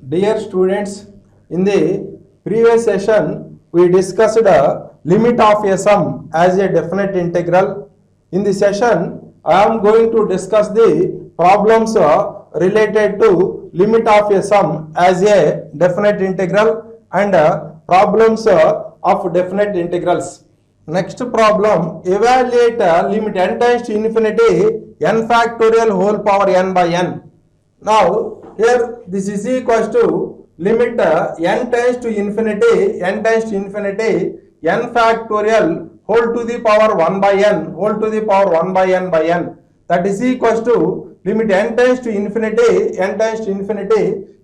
Dear students, in the previous session we discussed a limit of a sum as a definite integral. In this session I am going to discuss the problems related to limit of a sum as a definite integral and problems of definite integrals. Next problem, evaluate limit n tends to infinity n factorial whole power n by n. Now here this is equals to limit n tends to infinity n factorial whole to the power 1 by n by n, that is equals to limit n tends to infinity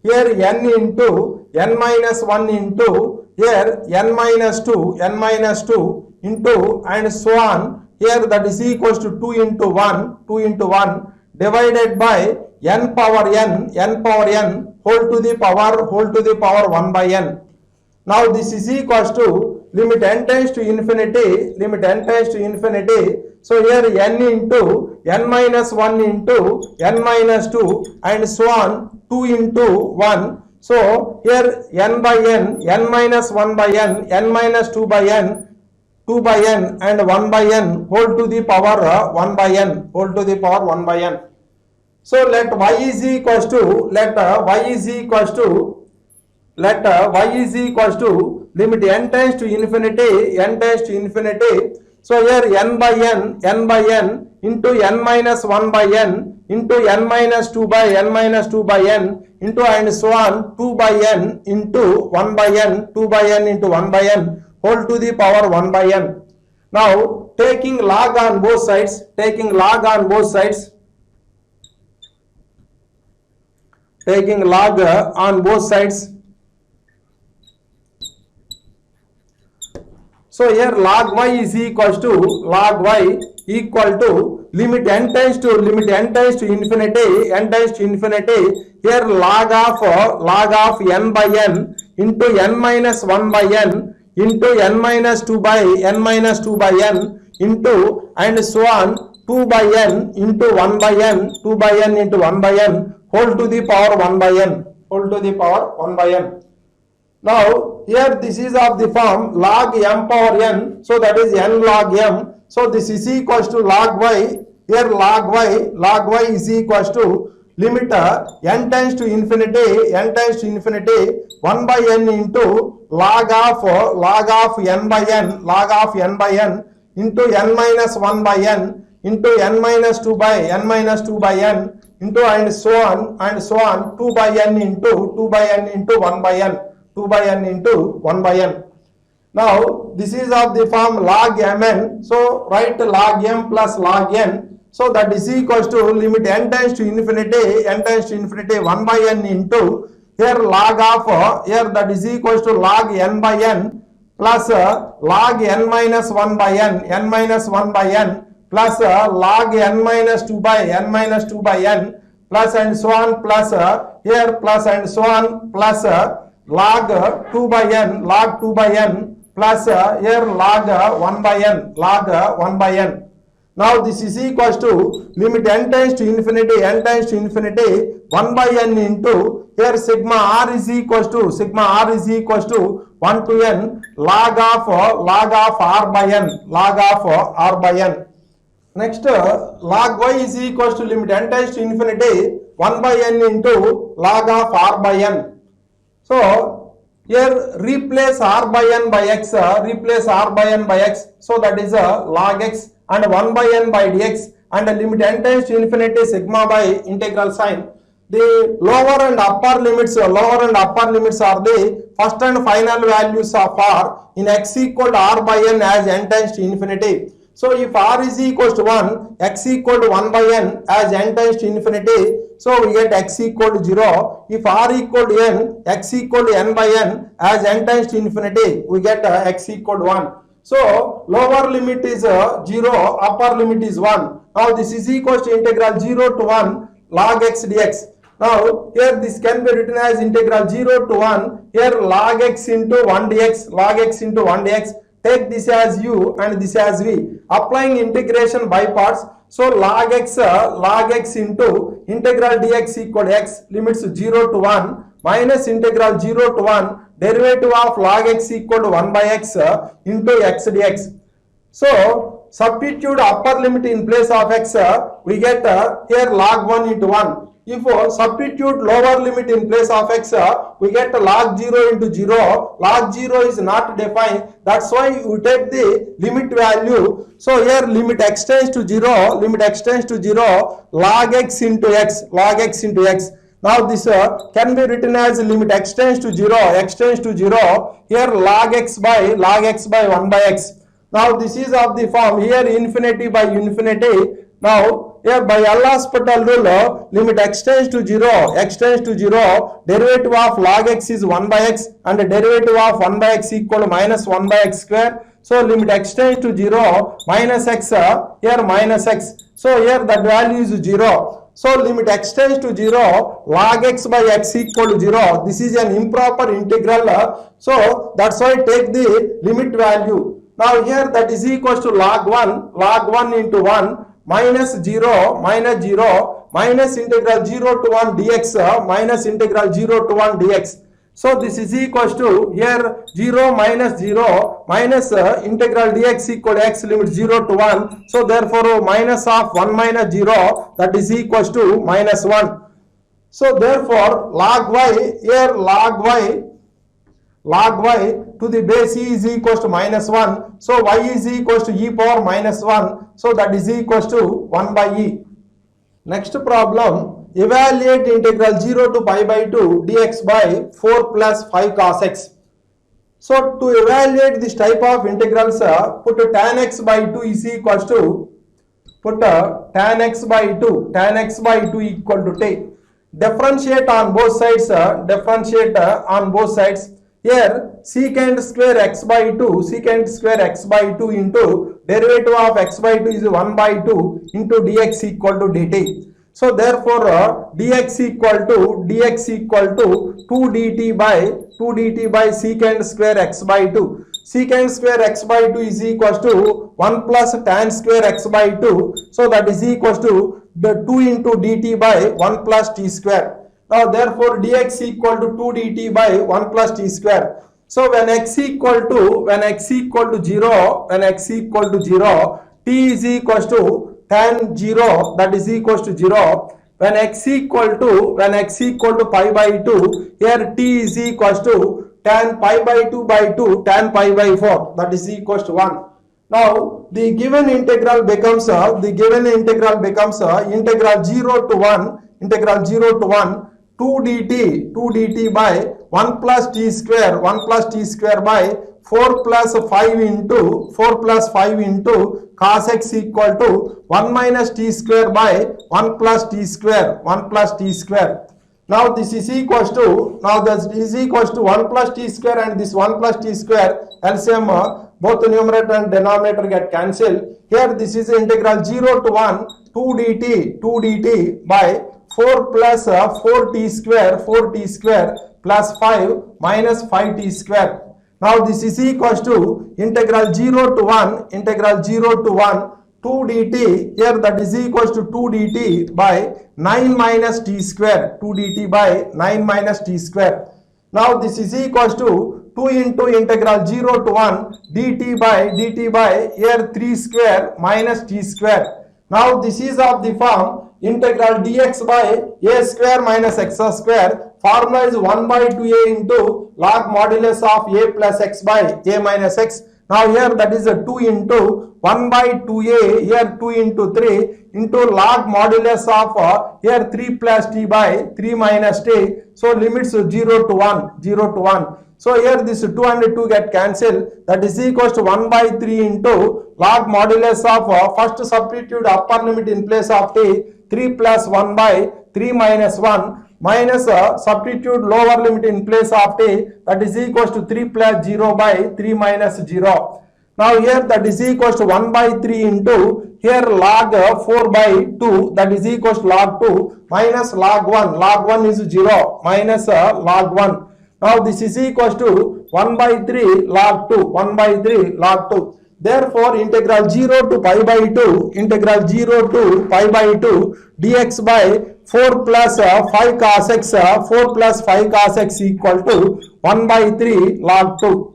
here n into n minus 1 into here n minus 2 into and so on, here that is equals to 2 into 1 divided by n power n whole to the power 1 by n. Now this is equals to limit n tends to infinity, so here n into n minus 1 into n minus 2 and so on 2 into 1. So here n by n minus 1 by n minus 2 by n and 1 by n whole to the power 1 by n So let y is equals to limit n tends to infinity. So here n by n into n minus 1 by n into n minus 2 by n into and so on 2 by n into 1 by n into 1 by n whole to the power 1 by n. Now taking log on both sides, so here log y is equals to limit n tends to infinity, here log of n by n into n minus 1 by n into n minus 2 by n into and so on 2 by n into 1 by n into 1 by n whole to the power 1 by n Now here this is of the form log m power n, so that is n log m. So this is equals to log y. Here log y is equals to limit n tends to infinity 1 by n into log of n by n into n minus 1 by n into n minus 2 by n into and so on 2 by n into 1 by n into 1 by n. Now this is of the form log mn, so write log m plus log n, so that is equals to limit n tends to infinity 1 by n into here log of here that is equals to log n by n plus log n minus 1 by n plus log n minus 2 by n plus and so on plus here plus and so on plus log 2 by n plus here log 1 by n Now this is equals to limit n tends to infinity 1 by n into here sigma r is equals to 1 to n log of r by n. Next log y is equals to limit n tends to infinity 1 by n into log of r by n. So here replace r by n by x, so that is log x and 1 by n by dx and limit n tends to infinity sigma by integral sign. The lower and upper limits are the first and final values of r in x equal to r by n as n tends to infinity. So if r is equals to 1, x equal to 1 by n as n tends to infinity, so we get x equal to 0. If r equal to n, x equal to n by n as n tends to infinity, we get x equal to 1. So lower limit is 0, upper limit is 1. Now this is equals to integral 0 to 1 log x dx. Now here this can be written as integral 0 to 1, here log x into 1 dx, take this as u and this as v. Applying integration by parts, so log x into integral dx equal to x, limits 0 to 1 minus integral 0 to 1 derivative of log x equal to 1 by x into x dx. So substitute upper limit in place of x, we get here log 1 into 1. If substitute lower limit in place of x, we get log 0 into 0. Log 0 is not defined. That's why we take the limit value. So here limit x tends to 0, limit x tends to 0, log x into x, log x into x. Now this can be written as limit x tends to 0, x tends to 0, here log x by 1 by x. Now this is of the form here infinity by infinity. Now here by L'Hospital rule, limit x tends to 0, x tends to 0, derivative of log x is 1 by x and the derivative of 1 by x equal to minus 1 by x square. So limit x tends to 0, minus x, here minus x. So here that value is 0. So limit x tends to 0, log x by x equal to 0. This is an improper integral. So that's why take the limit value. Now here that is equals to log 1 into 1 minus 0 minus integral 0 to 1 dx minus integral 0 to 1 dx. So this is equals to here 0 minus integral dx equal to x limit 0 to 1. So therefore minus of 1 minus 0, that is equals to minus 1. So therefore log y, here log y to the base e is equals to minus 1. So y is equals to e power minus 1. So that is equals to 1 by e. Next problem, evaluate integral 0 to pi by 2 dx by 4 plus 5 cos x. So to evaluate this type of integrals, put tan x by 2 is equals to, put tan x by 2 equal to t. Differentiate on both sides, Here secant square x by 2 into derivative of x by 2 is 1 by 2 into dx equal to dt. So therefore dx equal to 2 dt by secant square x by 2. Secant square x by 2 is equals to 1 plus tan square x by 2. So that is equals to the 2 into dt by 1 plus t square. Now therefore dx equal to 2 dt by 1 plus t square. So when x equal to 0, t is equals to tan 0, that is equals to 0. When x equal to pi by 2, here t is equals to tan pi by 2 by 2, tan pi by 4, that is equals to 1. Now the given integral becomes integral 0 to 1 2 dt by 1 plus t square by 4 plus 5 into cos x equal to 1 minus t square by 1 plus t square. Now this is equals to 1 plus t square and this 1 plus t square LCM both numerator and denominator get cancelled. Here this is integral 0 to 1 2 dt by 4 plus 4t square plus 5 minus 5t square. Now this is equals to integral 0 to 1 2 dt, here that is equals to 2 dt by 9 minus t square, Now this is equals to 2 into integral 0 to 1 dt by here 3 square minus t square. Now this is of the form integral dx by a square minus x square. Formula is 1 by 2a into log modulus of a plus x by a minus x. Now here that is a 2 into 1 by 2a, here 2 into 3 into log modulus of here 3 plus t by 3 minus t. So limits 0 to 1. So here this 2 and 2 get cancelled, that is equals to 1 by 3 into log modulus of first substitute upper limit in place of t, 3 plus 1 by 3 minus 1 minus substitute lower limit in place of t, that is equals to 3 plus 0 by 3 minus 0. Now here that is equals to 1 by 3 into here log 4 by 2, that is equals to log 2 minus log 1 is 0 minus log 1. Now this is equals to 1 by 3 log 2, Therefore, integral 0 to pi by 2, integral 0 to pi by 2 dx by 4 plus 5 cos x, 4 plus 5 cos x equal to 1 by 3 log 2.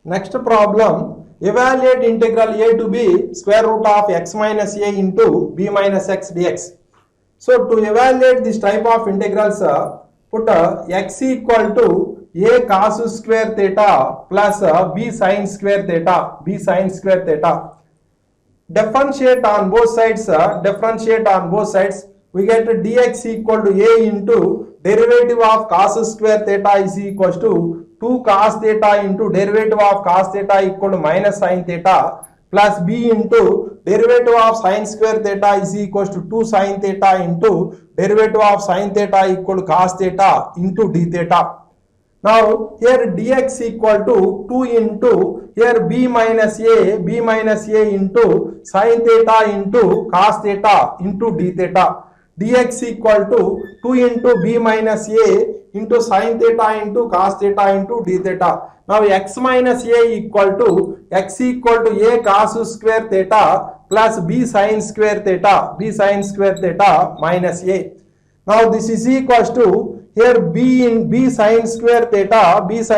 Next problem, evaluate integral a to b square root of x minus a into b minus x dx. So to evaluate this type of integrals, put x equal to a cos square theta plus b sin square theta, b sin square theta. Differentiate on both sides, differentiate on both sides. We get dx equal to a into derivative of cos square theta is equals to 2 cos theta into derivative of cos theta equal to minus sin theta plus b into derivative of sin square theta is equals to 2 sin theta into derivative of sin theta equal to cos theta into d theta. Now here dx equal to 2 into here b minus a into sin theta into cos theta into d theta. Dx equal to 2 into b minus a into sin theta into cos theta into d theta. Now x minus a equal to a cos square theta plus b sin square theta minus a. Now this is equals to here b in b sin square theta minus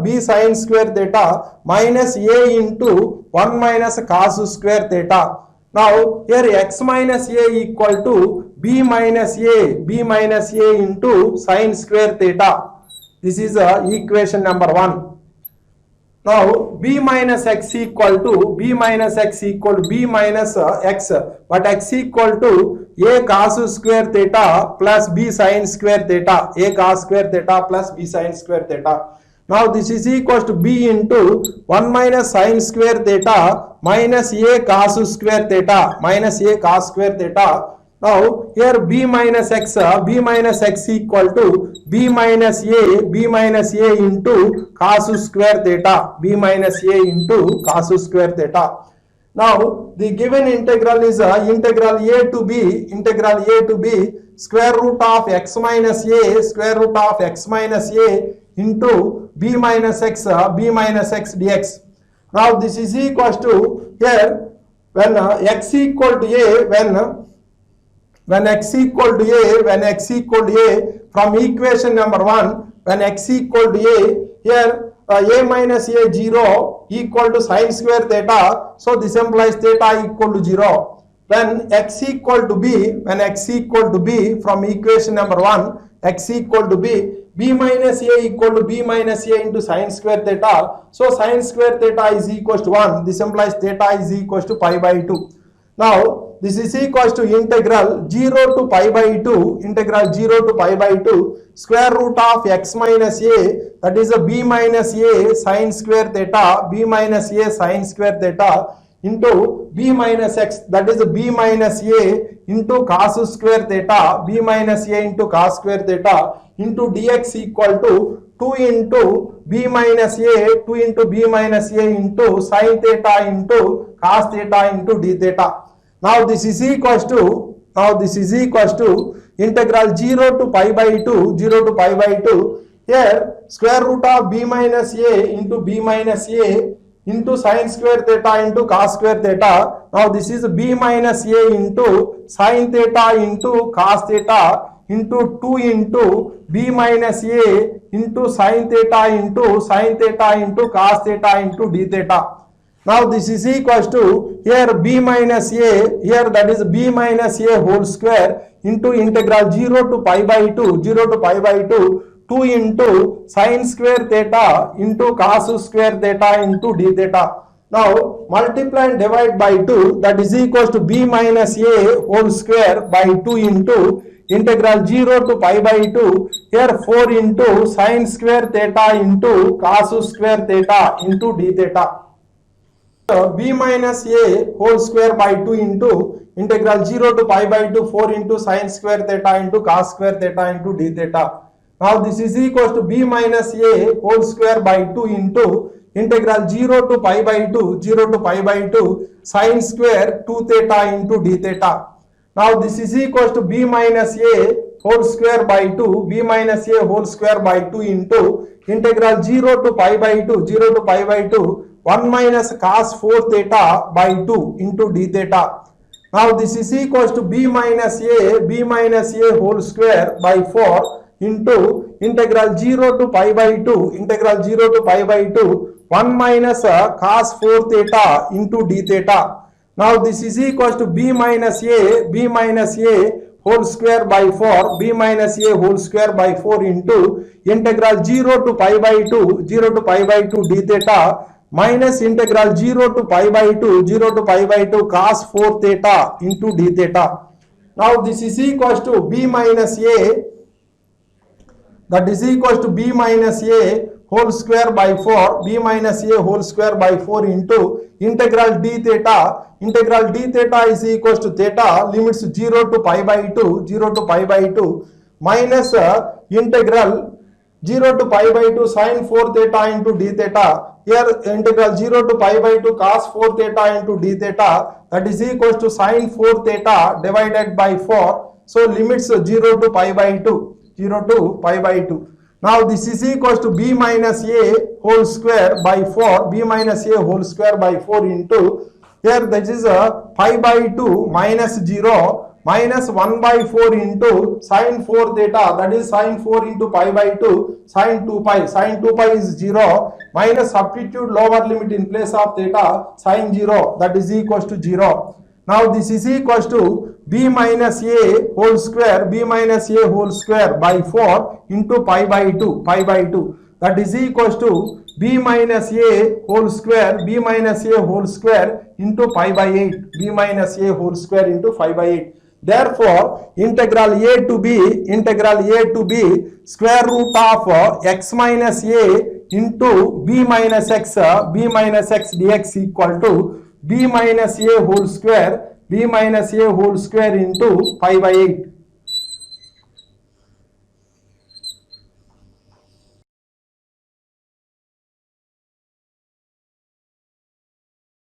b sin square theta minus a into 1 minus cos square theta. Now here x minus a equal to b minus a into sin square theta. This is equation number 1. Now b minus x equal to b minus x, but x equal to a cos square theta plus b sin square theta, a cos square theta plus b sin square theta. Now this is equals to b into 1 minus sin square theta minus a cos square theta. Now here b minus x equal to b minus a into cos square theta, Now the given integral is integral a to b square root of x minus a into b minus x dx. Now this is equals to here when x equal to a, when x equal to a from equation number 1, when x equal to a, here a minus a 0 equal to sin square theta, so this implies theta equal to 0. When x equal to b from equation number 1, x equal to b minus a equal to b minus a into sin square theta, so sin square theta is equals to 1. This implies theta is equals to pi by 2. Now this is equals to integral 0 to pi by 2, square root of x minus a, that is a b minus a sin square theta, into b minus x, that is a b minus a into cos square theta, into dx equal to 2 into b minus a into sin theta into cos theta into d theta. Now this is equals to integral 0 to pi by 2, here square root of b minus a into sin square theta into cos square theta. Now this is b minus a into sin theta into cos theta into 2 into b minus a into sin theta into cos theta into d theta. Now this is equals to here b minus a, here that is b minus a whole square into integral 0 to pi by 2, 2 into sin square theta into cos square theta into d theta. Now multiply and divide by 2, that is equals to b minus a whole square by 2 into integral 0 to pi by 2, here 4 into sin square theta into cos square theta into d theta. B minus a whole square by 2 into integral 0 to pi by 2, 4 into sin square theta into cos square theta into d theta. Now this is equals to b minus a whole square by 2 into integral 0 to pi by 2, sin square 2 theta into d theta. Now this is equals to b minus a whole square by 2, b minus a whole square by 2 into integral 0 to pi by 2, 0 to pi by 2, 1 minus cos 4 theta by 2 into d theta. Now this is equals to b minus a whole square by 4 into integral 0 to pi by 2, integral 0 to pi by 2, 1 minus cos 4 theta into d theta. Now this is equals to b minus a whole square by 4, b minus a whole square by 4 into integral 0 to pi by 2, 0 to pi by 2 d theta minus integral 0 to pi by 2, 0 to pi by 2 cos 4 theta into d theta. Now this is equals to b minus a, that is equals to b minus a whole square by 4, b minus a whole square by 4 into integral d theta. Integral d theta is equals to theta limits 0 to pi by 2, 0 to pi by 2 minus integral 0 to pi by 2 sin 4 theta into d theta. Here integral 0 to pi by 2 cos 4 theta into d theta, that is equals to sin 4 theta divided by 4. So limits 0 to pi by 2, 0 to pi by 2. Now this is equals to b minus a whole square by 4, b minus a whole square by 4 into, here that is pi by 2 minus 0 minus 1 by 4 into sin 4 theta, that is sin 4 into pi by 2 sin 2 pi, sin 2 pi is 0 minus substitute lower limit in place of theta sin 0, that is equals to 0. Now this is equals to b minus a whole square, b minus a whole square by 4 into pi by 2, pi by 2, that is equals to b minus a whole square, b minus a whole square into pi by 8, b minus a whole square into pi by 8. Therefore integral a to b square root of x minus a into b minus x dx equal to b minus a whole square into pi by 8.